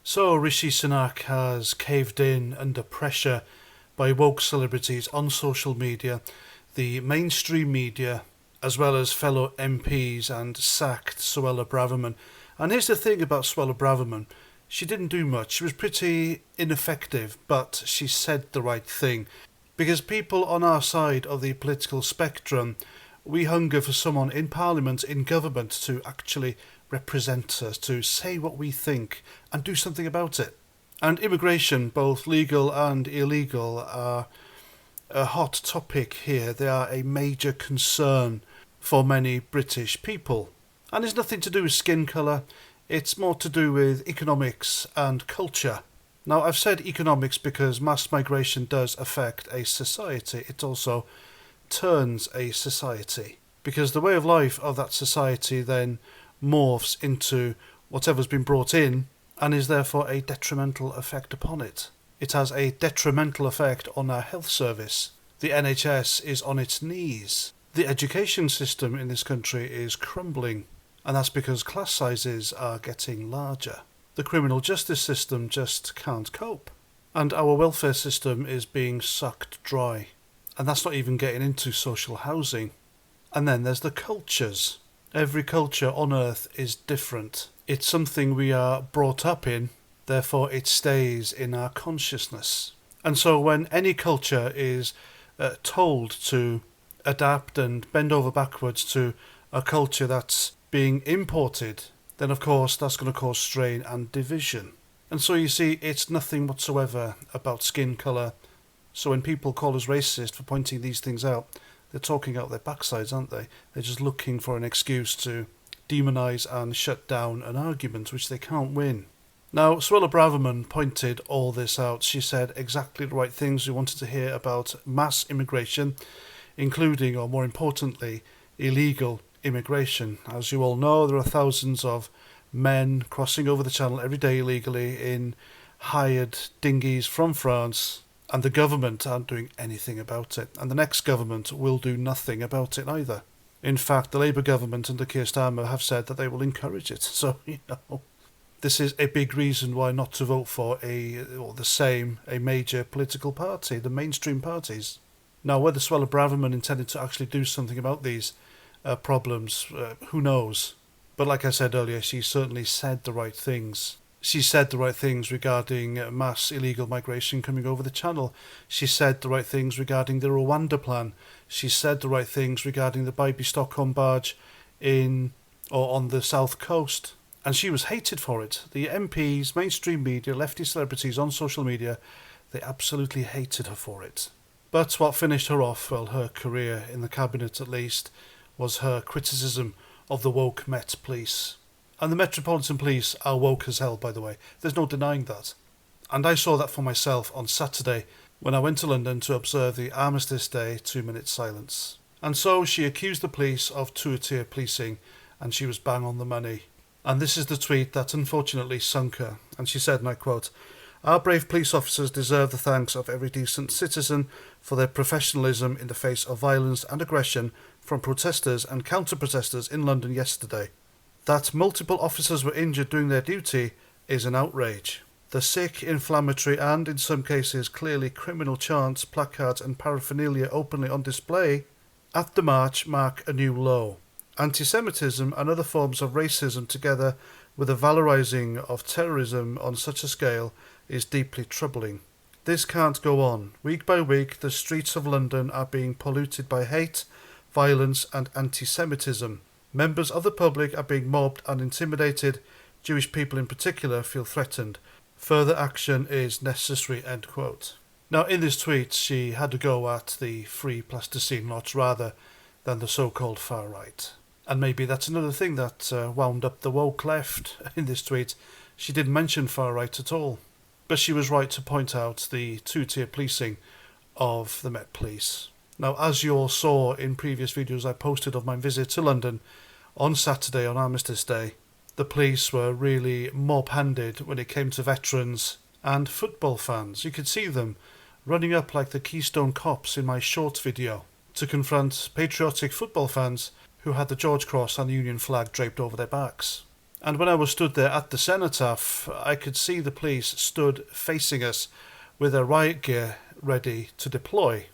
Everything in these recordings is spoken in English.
So Rishi Sunak has caved in under pressure by woke celebrities on social media, the mainstream media, as well as fellow MPs, and sacked Suella Braverman. And here's the thing about Suella Braverman. She didn't do much. She was pretty ineffective, but she said the right thing. Because people on our side of the political spectrum, we hunger for someone in Parliament, in government, to actually represent us, to say what we think and do something about it. And immigration, both legal and illegal, are a hot topic here. They are a major concern for many British people. And it's nothing to do with skin colour, it's more to do with economics and culture. Now, I've said economics because mass migration does affect a society. It also turns a society. Because the way of life of that society then morphs into whatever's been brought in and is therefore a detrimental effect upon it. It has a detrimental effect on our health service. The NHS is on its knees. The education system in this country is crumbling, and that's because class sizes are getting larger. The criminal justice system just can't cope, and our welfare system is being sucked dry. And that's not even getting into social housing. And then there's the cultures. Every culture on earth is different. It's something we are brought up in, therefore it stays in our consciousness. And so when any culture is told to adapt and bend over backwards to a culture that's being imported, then of course that's going to cause strain and division. And so you see, it's nothing whatsoever about skin colour. So when people call us racist for pointing these things out, they're talking out their backsides, aren't they? They're just looking for an excuse to demonise and shut down an argument which they can't win. Now, Suella Braverman pointed all this out. She said exactly the right things we wanted to hear about mass immigration, including, or more importantly, illegal immigration. As you all know, there are thousands of men crossing over the channel every day illegally in hired dinghies from France, and the government aren't doing anything about it. And the next government will do nothing about it either. In fact, the Labour government under Keir Starmer have said that they will encourage it. So, this is a big reason why not to vote for a major political party, the mainstream parties. Now, whether Suella Braverman intended to actually do something about these problems, who knows? But like I said earlier, she certainly said the right things. She said the right things regarding mass illegal migration coming over the channel. She said the right things regarding the Rwanda plan. She said the right things regarding the Baby Stockholm barge on the south coast. And she was hated for it. The MPs, mainstream media, lefty celebrities on social media, they absolutely hated her for it. But what finished her off, well, her career in the cabinet at least, was her criticism of the woke Met Police. And the Metropolitan Police are woke as hell, by the way. There's no denying that. And I saw that for myself on Saturday when I went to London to observe the Armistice Day 2-minute silence. And so she accused the police of two-tier policing, and she was bang on the money. And this is the tweet that unfortunately sunk her. And she said, and I quote, "Our brave police officers deserve the thanks of every decent citizen for their professionalism in the face of violence and aggression from protesters and counter-protesters in London yesterday. That multiple officers were injured doing their duty is an outrage. The sick, inflammatory and, in some cases, clearly criminal chants, placards and paraphernalia openly on display at the march mark a new low. Anti-Semitism and other forms of racism, together with the valorising of terrorism on such a scale, is deeply troubling. This can't go on. Week by week, the streets of London are being polluted by hate, violence and anti-Semitism. Members of the public are being mobbed and intimidated. Jewish people in particular feel threatened. Further action is necessary," end quote. Now, in this tweet, she had to go at the free plasticine lots rather than the so-called far right. And maybe that's another thing that wound up the woke left in this tweet. She didn't mention far right at all. But she was right to point out the two-tier policing of the Met Police. Now, as you all saw in previous videos I posted of my visit to London on Saturday on Armistice Day, the police were really mob-handed when it came to veterans and football fans. You could see them running up like the Keystone Cops in my short video to confront patriotic football fans who had the George Cross and the Union flag draped over their backs. And when I was stood there at the cenotaph, I could see the police stood facing us with their riot gear ready to deploy.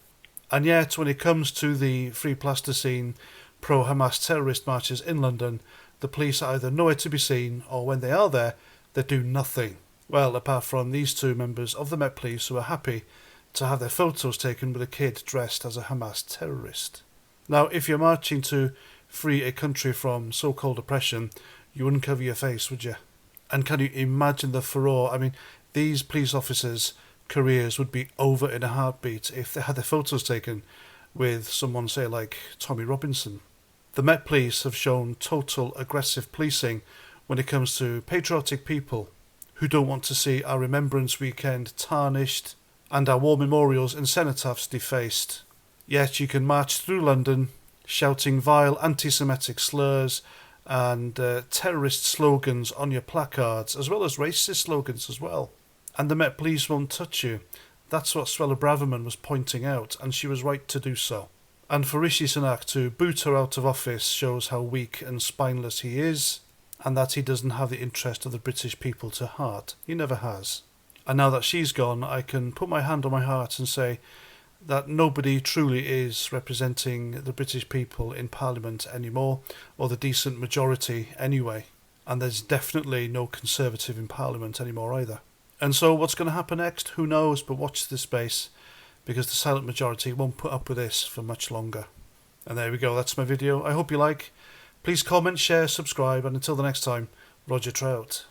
And yet, when it comes to the Free Plasticine pro-Hamas terrorist marches in London, the police are either nowhere to be seen, or when they are there, they do nothing. Well, apart from these two members of the Met Police who are happy to have their photos taken with a kid dressed as a Hamas terrorist. Now, if you're marching to free a country from so-called oppression, you wouldn't cover your face, would you? And can you imagine the furore? I mean, these police officers' careers would be over in a heartbeat if they had their photos taken with someone, say, like Tommy Robinson. The Met Police have shown total aggressive policing when it comes to patriotic people who don't want to see our Remembrance Weekend tarnished and our war memorials and cenotaphs defaced. Yet you can march through London shouting vile anti-Semitic slurs and terrorist slogans on your placards, as well as racist slogans as well. And the Met Police won't touch you. That's what Suella Braverman was pointing out, and she was right to do so. And for Rishi Sunak to boot her out of office shows how weak and spineless he is, and that he doesn't have the interest of the British people to heart. He never has. And now that she's gone, I can put my hand on my heart and say that nobody truly is representing the British people in Parliament anymore, or the decent majority anyway. And there's definitely no Conservative in Parliament anymore either. And so what's going to happen next? Who knows, but watch this space, because the silent majority won't put up with this for much longer. And there we go, that's my video. I hope you like. Please comment, share, subscribe, and until the next time, Roger Trout.